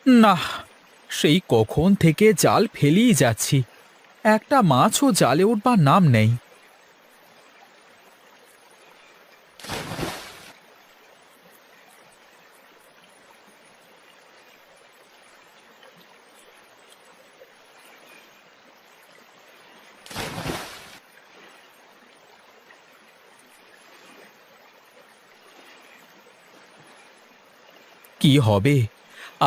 না, সেই কখন থেকে জাল ফেলেই যাচ্ছি, একটা মাছও জালে উঠবার নাম নেই। কি হবে,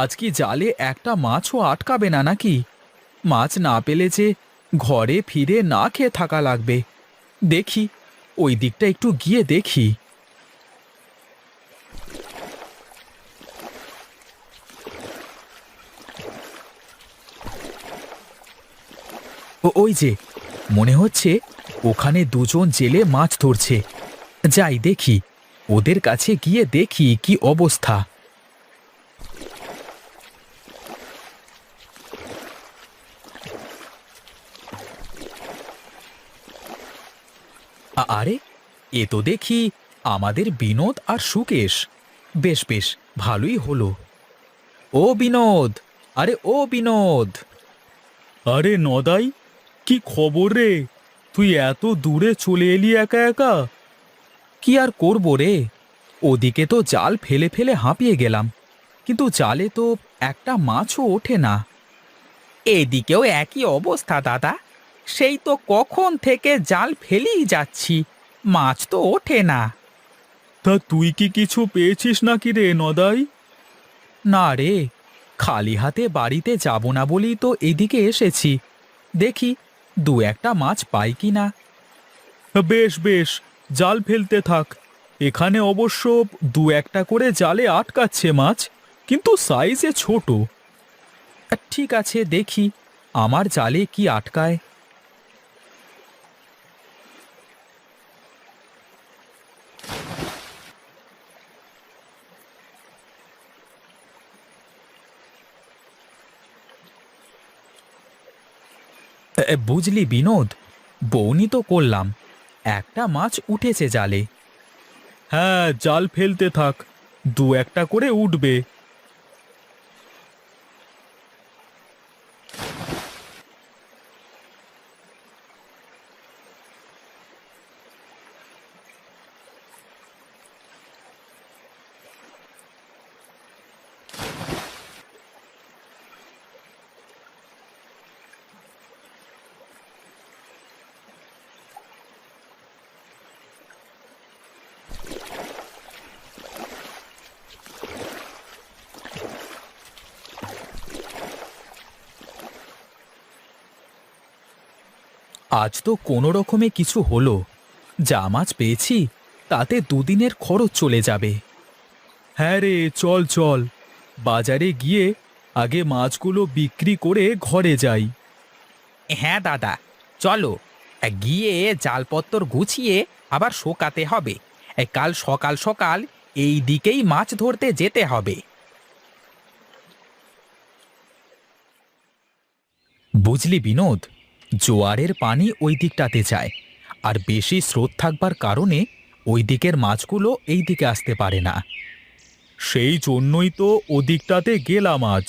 আজ কি জালে একটা মাছও আটকাবে না নাকি? মাছ না পেলে যে ঘরে ফিরে না খেয়ে থাকা লাগবে। দেখি, ওই দিকটা একটু গিয়ে দেখি। ওই যে, মনে হচ্ছে ওখানে দুজন জেলে মাছ ধরছে। যাই দেখি, ওদের কাছে গিয়ে দেখি কি অবস্থা। আরে, এ তো দেখি আমাদের বিনোদ আর সুকেশ। বেশ বেশ, ভালোই হলো। ও বিনোদ! আরে ও বিনোদ! আরে নদাই, কি খবর রে? তুই এত দূরে চলে এলি একা একা? কি আর করব রে, ওদিকে তো জাল ফেলে ফেলে হাঁপিয়ে গেলাম, কিন্তু জালে তো একটা মাছও ওঠে না। এদিকেও একই অবস্থা দাদা, সেই তো কখন থেকে জাল ফেলেই যাচ্ছি, মাছ তো ওঠে না। তা তুই কি কিছু পেয়েছিস নাকি রে নদাই? না রে, খালি হাতে বাড়িতে যাব না বলেই তো এদিকে এসেছি। দেখি, দু একটা মাছ পাই কি না। বেশ বেশ, জাল ফেলতে থাক। এখানে অবশ্য দু একটা করে জালে আটকাচ্ছে মাছ, কিন্তু সাইজে ছোট। ঠিক আছে, দেখি আমার জালে কি আটকায়। বুঝলি বিনোদ, বউনি তো করলাম, একটা মাছ উঠেছে জালে। হ্যাঁ, জাল ফেলতে থাক, দু একটা করে উঠবে। আজ তো কোনো রকমে কিছু হলো, যা মাছ পেয়েছি তাতে দুদিনের খরচ চলে যাবে। হ্যাঁ রে, চল চল, বাজারে গিয়ে আগে মাছগুলো বিক্রি করে ঘরে যাই। হ্যাঁ দাদা, চলো, গিয়ে জালপত্তর গুছিয়ে আবার শোকাতে হবে। কাল সকাল সকাল এই দিকেই মাছ ধরতে যেতে হবে। বুঝলি বিনোদ, জোয়ারের পানি ওই দিকটাতে যায়, আর বেশি স্রোত থাকবার কারণে ওই দিকের মাছগুলো এই দিকে আসতে পারে না। সেই জন্যই তো ওদিকটাতে গেলাম আজ।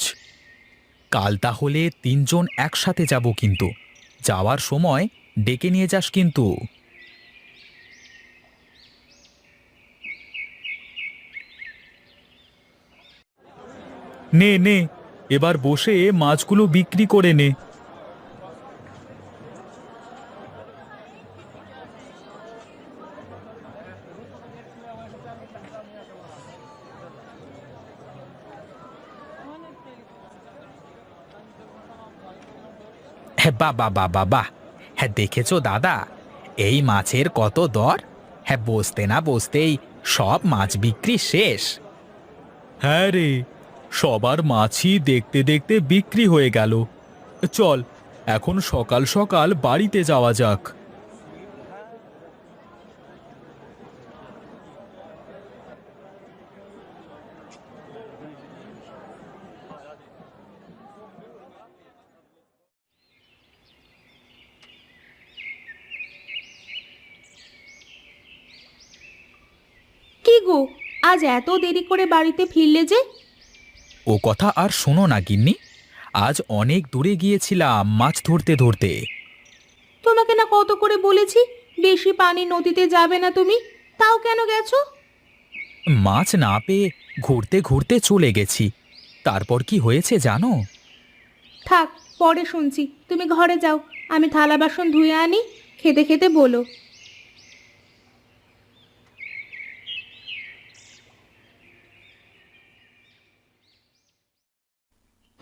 কাল তাহলে তিনজন একসাথে যাব, কিন্তু যাওয়ার সময় ডেকে নিয়ে যাস কিন্তু। নে নে, এবার বসে মাছগুলো বিক্রি করে নে। হ্যাঁ, বাবা বাবা বাহ! হ্যাঁ, দেখেছো দাদা, এই মাছের কত দর! হ্যাঁ, বসতে না বসতেই সব মাছ বিক্রি শেষ। হ্যাঁ রে, সবার মাছই দেখতে দেখতে বিক্রি হয়ে গেল। চল, এখন সকাল সকাল বাড়িতে যাওয়া যাক। কি গো, আজ এত দেরি করে বাড়িতে ফিরলে যে? ও কথা আর শোনো না গিন্নি। আজ অনেক দূরে গিয়েছিলাম মাছ ধরতে ধরতে। তোমাকে না কত করে বলেছি বেশি পানি নদীতে যাবে না তুমি, তাও কেন গেছো? মাছ না পেয়ে ঘুরতে ঘুরতে চলে গেছি। তারপর কি হয়েছে জানো? থাক, পরে শুনছি। তুমি ঘরে যাও, আমি থালা বাসন ধুয়ে আনি, খেতে খেতে বলো।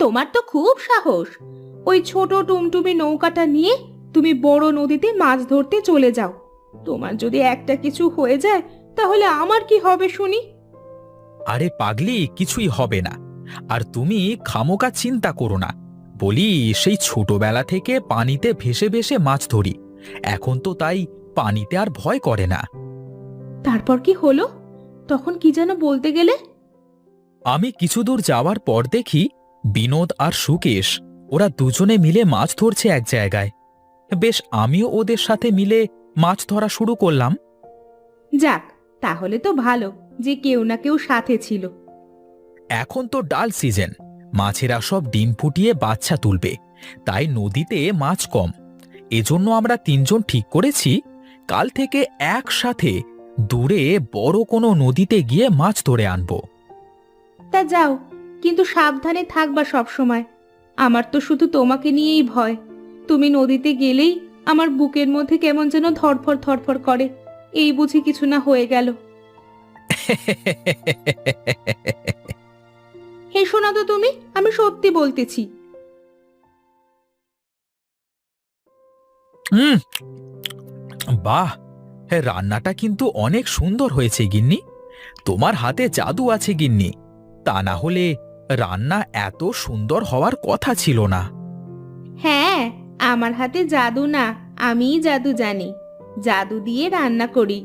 তোমার তো খুব সাহস। ওই ছোট টুমটুমি নৌকাটা নিয়ে তুমি বড় নদীতে মাছ ধরতে চলে যাও। তোমার যদি একটা কিছু হয়ে যায় তাহলে আমার কি হবে শুনি? আরে পাগলি, কিছুই হবে না। আর তুমি খামোকা চিন্তা করো না। বলি, সেই ছোটবেলা থেকে পানিতে ভেসে ভেসে মাছ ধরি, এখন তো তাই পানিতে আর ভয় করে না। তারপর কি হলো? তখন কি যেন বলতে গেলে? আমি কিছু দূর যাওয়ার পর দেখি বিনোদ আর সুকেশ ওরা দুজনে মিলে মাছ ধরছে এক জায়গায়। বেশ, আমিও ওদের সাথে মিলে মাছ ধরা শুরু করলাম। যাক, তাহলে তো ভালো যে কেউ না কেউ সাথে ছিল। এখন তো ডাল সিজন, মাছেরা সব ডিম ফুটিয়ে বাচ্চা তুলবে, তাই নদীতে মাছ কম। এজন্য আমরা তিনজন ঠিক করেছি কাল থেকে একসাথে দূরে বড় কোনো নদীতে গিয়ে মাছ ধরে আনবো। তা যাও, কিন্তু সাবধানে থাকবা সব সময়। আমার তো শুধু তোমাকে নিয়েই ভয়। তুমি নদীতে গেলেই আমার বুকের মধ্যে কেমন যেন ধরফর ধরফর করে। এই বুঝি কিছু না হয়ে গেল। হেসো না তো তুমি, আমি সত্যি বলতেছি। হুম, বাহ, রান্নাটা কিন্তু অনেক সুন্দর হয়েছে গিন্নি। তোমার হাতে জাদু আছে গিন্নি, তা না হলে রান্না এত সুন্দর হওয়ার কথা ছিল না। হ্যাঁ, আমার হাতে জাদু না, আমিই জাদু জানি। জাদু দিয়ে রান্না করি।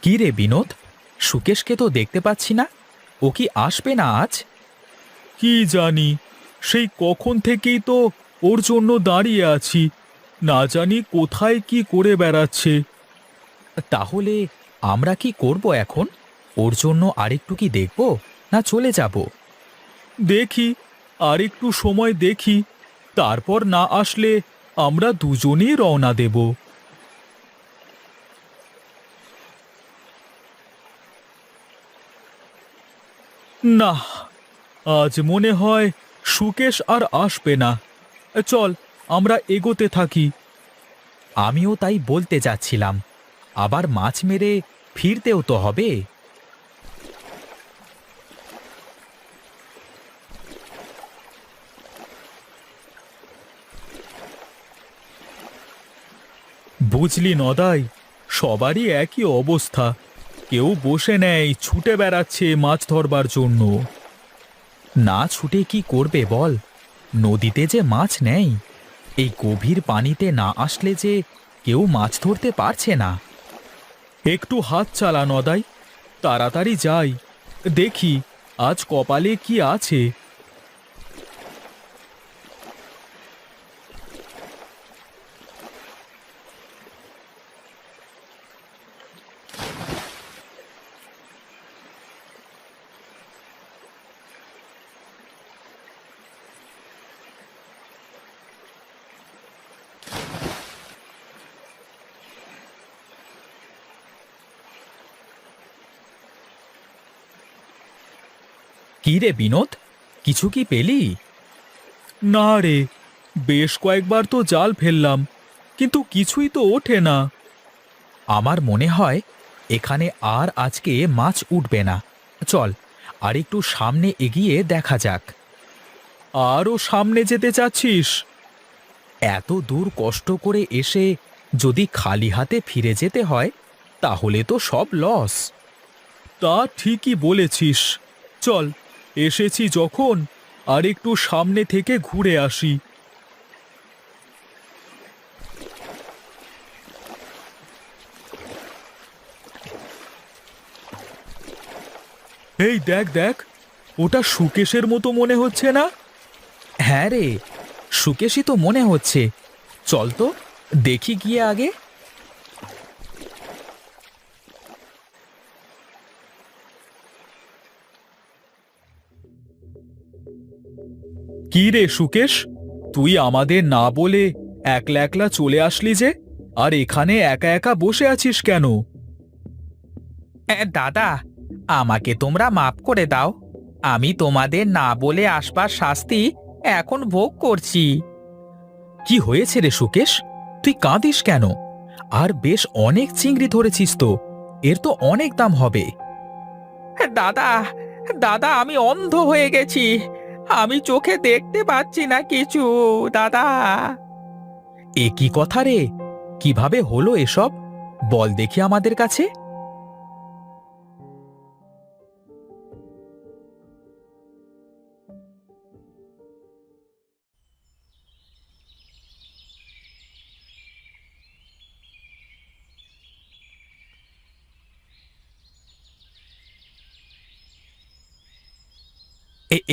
কি রে বিনোদ, সুকেশকে তো দেখতে পাচ্ছি না। ও কি আসবে না আজ? কি জানি, সেই কখন থেকেই তো ওর জন্য দাঁড়িয়ে আছি, না জানি কোথায় কি করে বেড়াচ্ছে। তাহলে আমরা কি করব এখন? ওর জন্য আরেকটু কি দেখব, না চলে যাব? দেখি, আরেকটু সময় দেখি, তারপর না আসলে আমরা দুজনেই রওনা দেব। না, আজ মনে হয় সুকেশ আর আসবে না। চল, আমরা এগোতে থাকি। আমিও তাই বলতে যাচ্ছিলাম, আবার মাছ মেরে ফিরতেও তো হবে। বুঝলি নদাই, সবারই একই অবস্থা। কেউ বসে নেই, ছুটে বেড়াচ্ছে মাছ ধরবার জন্য। না ছুটে কি করবে বল? নদীতে যে মাছ নেই, এই গভীর পানিতে না আসলে যে কেউ মাছ ধরতে পারছে না। একটু হাত চালা নদাই, তাড়াতাড়ি যাই, দেখি আজ কপালে কি আছে। কি রে বিনোদ, কিছু কি পেলি? না রে, বেশ কয়েকবার তো জাল ফেললাম, কিন্তু কিছুই তো ওঠে না। আমার মনে হয় এখানে আর আজকে মাছ উঠবে না। চল, আর একটু সামনে এগিয়ে দেখা যাক। আরও সামনে যেতে চাচ্ছিস? এত দূর কষ্ট করে এসে যদি খালি হাতে ফিরে যেতে হয় তাহলে তো সব লস। তা ঠিকই বলেছিস, চল, এসেছি যখন আর একটু সামনে থেকে ঘুরে আসি। এই দেখ দেখ, ওটা সুকেশের মতো মনে হচ্ছে না? হ্যাঁ রে, সুকেশই তো মনে হচ্ছে। চল তো দেখি গিয়ে আগে। কি রে সুকেশ, তুই আমাদের না বলে একলা একলা চলে আসলি যে, আর এখানে একা একা বসে আছিস কেন? দাদা, আমাকে তোমরা মাফ করে দাও। আমি তোমাদের না বলে আসবার শাস্তি এখন ভোগ করছি। কি হয়েছে রে সুকেশ, তুই কাঁদিস কেন? আর বেশ অনেক চিংড়ি ধরেছিস তো, এর তো অনেক দাম হবে। দাদা, দাদা, আমি অন্ধ হয়ে গেছি। আমি চোখে দেখতে পাচ্ছি না কিছু, দাদা। এ কি কথা রে? কিভাবে হলো এসব? বল দেখি আমাদের কাছে।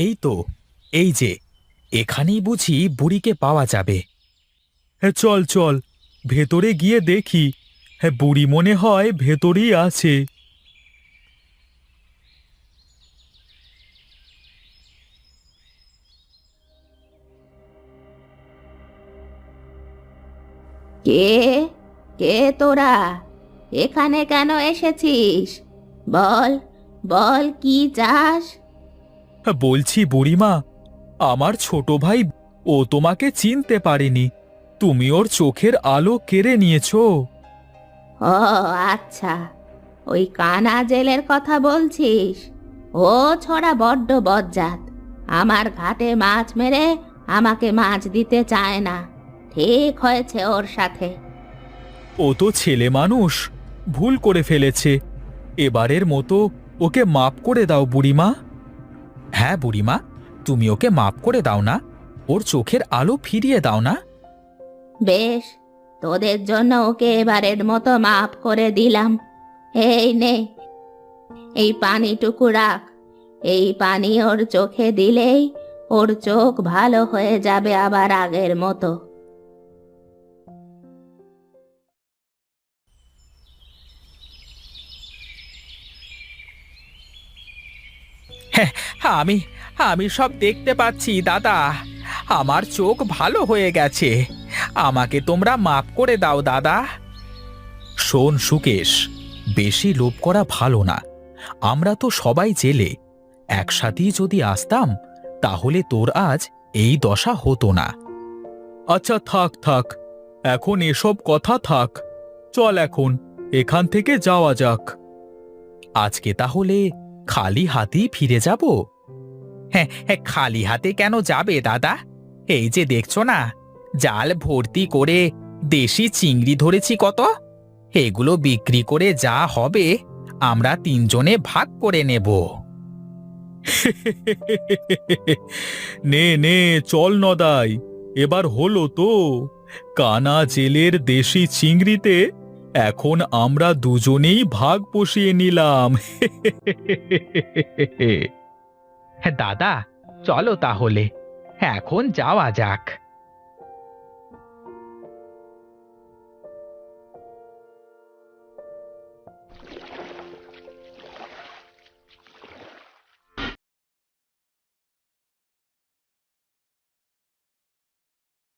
এই তো, এই যে, এখানেই বুঝি বুড়িকে পাওয়া যাবে। হ্যাঁ, চল চল, ভেতরে গিয়ে দেখি। হ্যাঁ, বুড়ি মনে হয় ভেতরেই আছে। কে কে তোরা এখানে কেন এসেছিস? বল, বল, কি চাস? হ্যাঁ, বলছি বুড়িমা, আমার ছোট ভাই, ও তোমাকে চিনতে পারেনি। তুমি ওর চোখের আলো কেড়ে নিয়েছো। ও আচ্ছা, ওই কানা জেলের কথা বলছিস? ও ছড়া বড্ড বজ্জাত। আমার ঘাটে মাছ মেরে আমাকে মাছ দিতে চায় না। ঠিক হয়েছে ওর সাথে। ও তো ছেলে মানুষ, ভুল করে ফেলেছে। এবারের মতো ওকে মাপ করে দাও বুড়িমা। হ্যাঁ বুড়িমা, তুমি ওকে মাপ করে দাও না, ওর চোখের আলো ফিরিয়ে দাও না। বেশ, তোদের জন্য ওকে এবারের মতো মাফ করে দিলাম। এই নে, এই পানিটুকু রাখ। এই পানি ওর চোখে দিলেই ওর চোখ ভালো হয়ে যাবে আবার আগের মতো। হ্যাঁ, আমি আমি সব দেখতে পাচ্ছি দাদা। আমার চোখ ভালো হয়ে গেছে। আমাকে তোমরা মাপ করে দাও দাদা। শোন সুকেশ, বেশি লোভ করা ভালো না। আমরা তো সবাই জেলে, একসাথেই যদি আসতাম তাহলে তোর আজ এই দশা হতো না। আচ্ছা থাক থাক, এখন এসব কথা থাক। চল এখন এখান থেকে যাওয়া যাক। আজকে তাহলে খালি হাতেই ফিরে যাব? হ্যাঁ হ্যাঁ, খালি হাতে কেন যাবে দাদা? এই যে দেখছো না, জাল ভর্তি করে দেশি চিংড়ি ধরেছি কত। এগুলো বিক্রি করে যা হবে আমরা তিনজনে ভাগ করে নেব। নে নে, চল নদাই, এবার হলো তো। কানা জেলের দেশি চিংড়িতে এখন আমরা দুজনেই ভাগ বসিয়ে নিলাম। দাদা, চলো তাহলে এখন যাওয়া যাক।